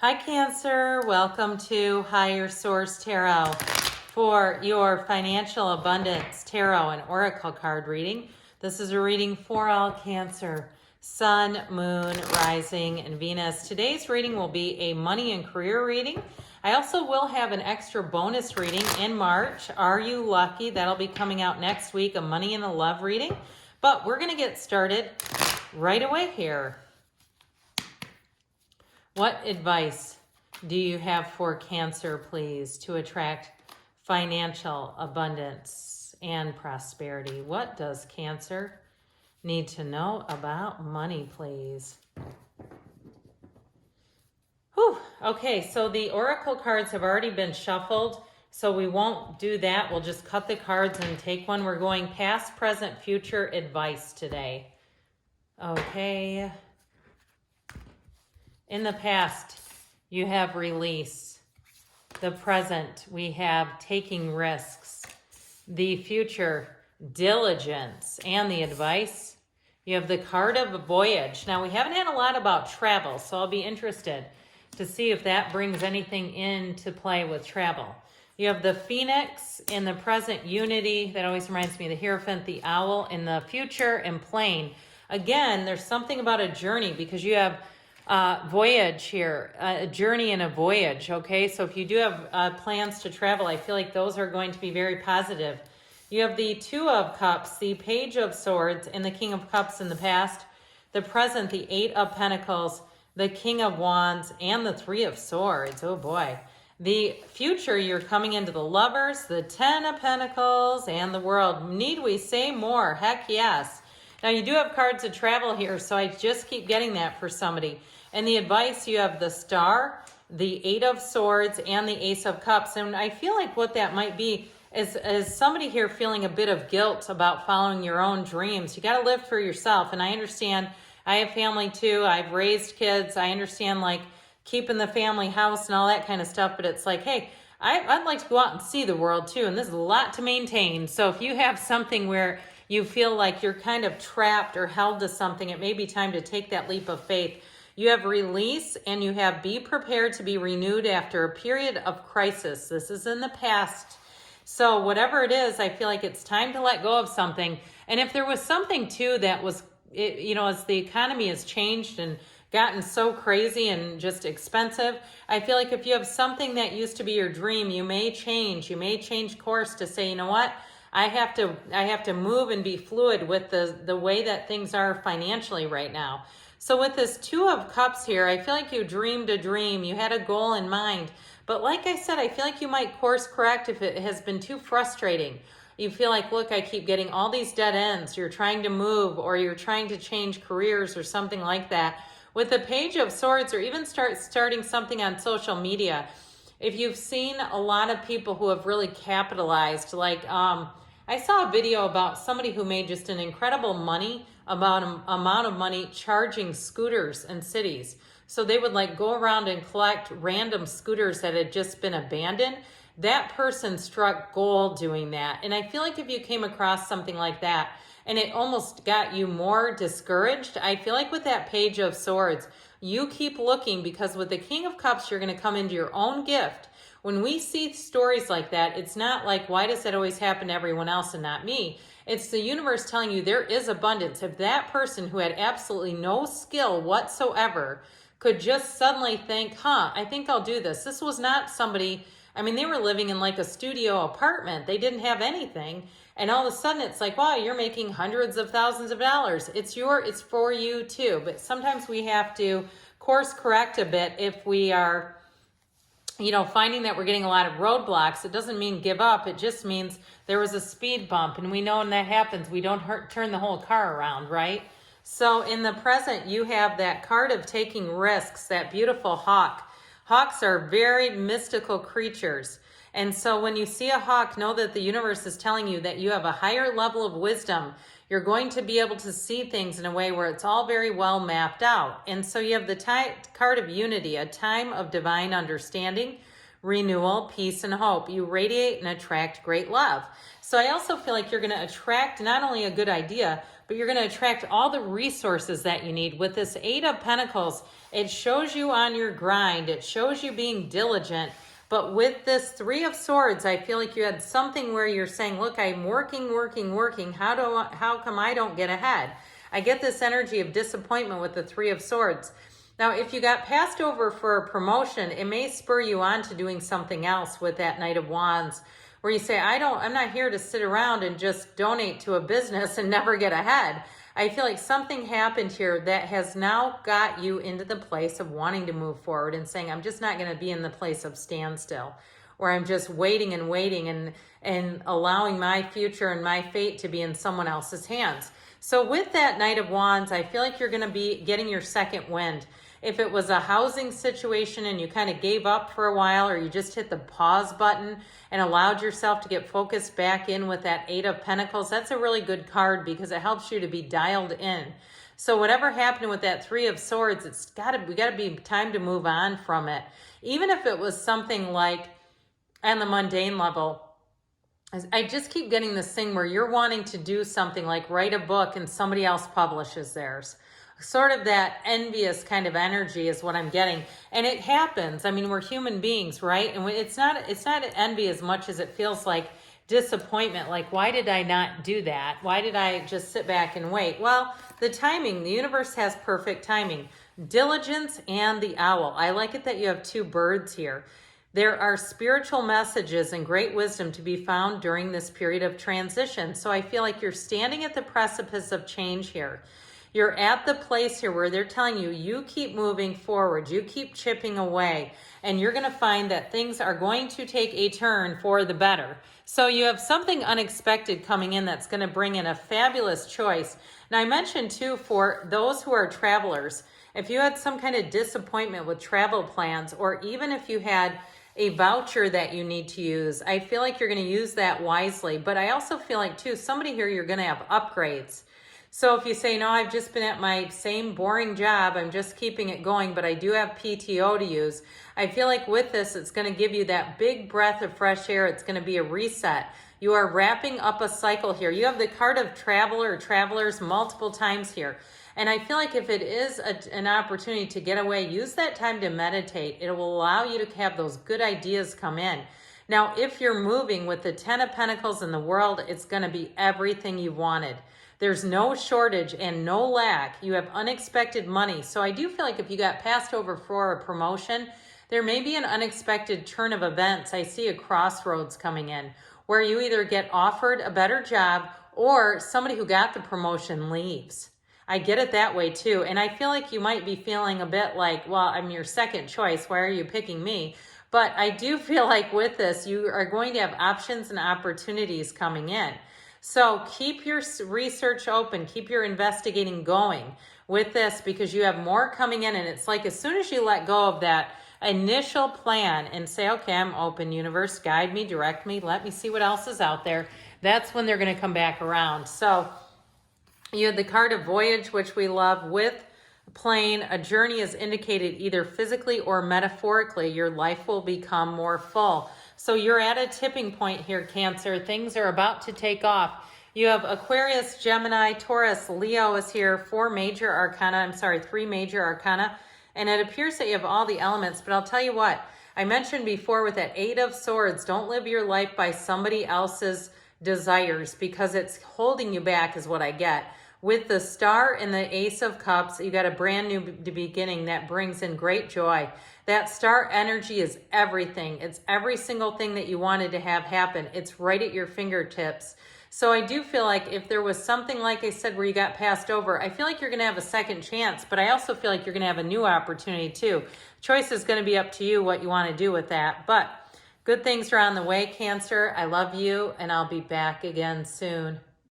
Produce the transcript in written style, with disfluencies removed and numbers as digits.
Hi Cancer, welcome to Higher Source Tarot for your Financial Abundance Tarot and Oracle card reading. This is a reading for all Cancer, Sun, Moon, Rising, and Venus. Today's reading will be a money and career reading. I also will have an extra bonus reading in March. Are you lucky? That'll be coming out next week, a money and a love reading. But we're going to get started right away here. What advice do you have for Cancer, please, to attract financial abundance and prosperity? What does Cancer need to know about money, please? Whew. Okay, so the Oracle cards have already been shuffled, so we won't do that. We'll just cut the cards and take one. We're going past, present, future advice today. Okay. In the past, you have release. The present, we have taking risks. The future, diligence. And the advice, you have the card of a voyage. Now, we haven't had a lot about travel, so I'll be interested to see if that brings anything into play with travel. You have the phoenix in the present, unity. That always reminds me of the Hierophant, the owl. In the future, and plane. Again, there's something about a journey because you have voyage here, a journey and a voyage, okay? So if you do have plans to travel, I feel like those are going to be very positive. You have the Two of Cups, the Page of Swords, and the King of Cups in the past. The present, the Eight of Pentacles, the King of Wands, and the Three of Swords. Oh boy. The future, you're coming into the Lovers, the Ten of Pentacles, and the World. Need we say more? Heck yes. Now you do have cards of travel here, so I just keep getting that for somebody. And the advice, you have the Star, the Eight of Swords, and the Ace of Cups. And I feel like what that might be is somebody here feeling a bit of guilt about following your own dreams. You got to live for yourself. And I understand, I have family too. I've raised kids. I understand like keeping the family house and all that kind of stuff. But it's like, hey, I'd like to go out and see the world too. And this is a lot to maintain. So if you have something where you feel like you're kind of trapped or held to something, it may be time to take that leap of faith. You have release and you have be prepared to be renewed after a period of crisis. This is in the past. So whatever it is, I feel like it's time to let go of something. And if there was something too that was, as the economy has changed and gotten so crazy and just expensive, I feel like if you have something that used to be your dream, you may change course to say, you know what? I have to move and be fluid with the way that things are financially right now. So with this Two of Cups here, I feel like you dreamed a dream. You had a goal in mind. But like I said, I feel like you might course correct if it has been too frustrating. You feel like, look, I keep getting all these dead ends. You're trying to move or you're trying to change careers or something like that. With the Page of Swords or even starting something on social media, if you've seen a lot of people who have really capitalized, like I saw a video about somebody who made just an incredible amount of money charging scooters in cities. So they would like go around and collect random scooters that had just been abandoned. That person struck gold doing that. And I feel like if you came across something like that and it almost got you more discouraged, I feel like with that Page of Swords, you keep looking because with the King of Cups, you're going to come into your own gift. When we see stories like that, it's not like, why does that always happen to everyone else and not me? It's the universe telling you there is abundance. If that person who had absolutely no skill whatsoever could just suddenly think, I think I'll do this. This was not somebody, they were living in like a studio apartment. They didn't have anything. And all of a sudden it's like, wow, you're making hundreds of thousands of dollars. It's for you too. But sometimes we have to course correct a bit if we are finding that we're getting a lot of roadblocks. It doesn't mean give up. It just means there was a speed bump. And we know when that happens, we don't turn the whole car around, right? So in the present, you have that card of taking risks, that beautiful hawk. Hawks are very mystical creatures. And so when you see a hawk, know that the universe is telling you that you have a higher level of wisdom. You're going to be able to see things in a way where it's all very well mapped out. And so you have the card of unity, a time of divine understanding, renewal, peace, and hope. You radiate and attract great love. So I also feel like you're going to attract not only a good idea, but you're going to attract all the resources that you need. With this Eight of Pentacles, it shows you on your grind. It shows you being diligent. But with this Three of Swords, I feel like you had something where you're saying, look, I'm working. How come I don't get ahead? I get this energy of disappointment with the Three of Swords. Now, if you got passed over for a promotion, it may spur you on to doing something else with that Knight of Wands, where you say, I'm not here to sit around and just donate to a business and never get ahead. I feel like something happened here that has now got you into the place of wanting to move forward and saying, I'm just not going to be in the place of standstill, where I'm just waiting and allowing my future and my fate to be in someone else's hands. So with that Knight of Wands, I feel like you're going to be getting your second wind. If it was a housing situation and you kind of gave up for a while, or you just hit the pause button and allowed yourself to get focused back in with that Eight of Pentacles, that's a really good card because it helps you to be dialed in. So whatever happened with that Three of Swords, we got to be time to move on from it. Even if it was something like on the mundane level, I just keep getting this thing where you're wanting to do something like write a book and somebody else publishes theirs. Sort of that envious kind of energy is what I'm getting. And it happens. I mean, we're human beings, right? And it's not envy as much as it feels like disappointment. Like, why did I not do that? Why did I just sit back and wait? Well, the timing, the universe has perfect timing. Diligence and the owl. I like it that you have two birds here. There are spiritual messages and great wisdom to be found during this period of transition. So I feel like you're standing at the precipice of change here. You're at the place here where they're telling you, you keep moving forward, you keep chipping away, and you're going to find that things are going to take a turn for the better. So you have something unexpected coming in that's going to bring in a fabulous choice. Now I mentioned too, for those who are travelers, if you had some kind of disappointment with travel plans, or even if you had a voucher that you need to use, I feel like you're going to use that wisely. But I also feel like too, somebody here, you're going to have upgrades. So if you say, no, I've just been at my same boring job, I'm just keeping it going, but I do have PTO to use. I feel like with this, it's going to give you that big breath of fresh air. It's going to be a reset. You are wrapping up a cycle here. You have the card of traveler or travelers multiple times here. And I feel like if it is an opportunity to get away, use that time to meditate. It will allow you to have those good ideas come in. Now, if you're moving with the Ten of Pentacles in the world, it's going to be everything you wanted. There's no shortage and no lack. You have unexpected money. So I do feel like if you got passed over for a promotion, there may be an unexpected turn of events. I see a crossroads coming in where you either get offered a better job or somebody who got the promotion leaves. I get it that way too. And I feel like you might be feeling a bit like, well, I'm your second choice. Why are you picking me? But I do feel like with this, you are going to have options and opportunities coming in. So keep your research open, keep your investigating going with this because you have more coming in. And it's like as soon as you let go of that initial plan and say, okay, I'm open, universe, guide me, direct me, let me see what else is out there, that's when they're going to come back around. So you have the card of voyage, which we love. With plane, a journey is indicated either physically or metaphorically. Your life will become more full. So you're at a tipping point here, Cancer. Things are about to take off. You have Aquarius, Gemini, Taurus, Leo is here. Three major arcana. And it appears that you have all the elements. But I'll tell you what, I mentioned before with that Eight of Swords, don't live your life by somebody else's desires because it's holding you back is what I get. With the Star and the Ace of Cups, you got a brand new beginning that brings in great joy. That Star energy is everything. It's every single thing that you wanted to have happen. It's right at your fingertips. So I do feel like if there was something, like I said, where you got passed over, I feel like you're going to have a second chance, but I also feel like you're going to have a new opportunity too. Choice is going to be up to you what you want to do with that. But good things are on the way, Cancer. I love you, and I'll be back again soon.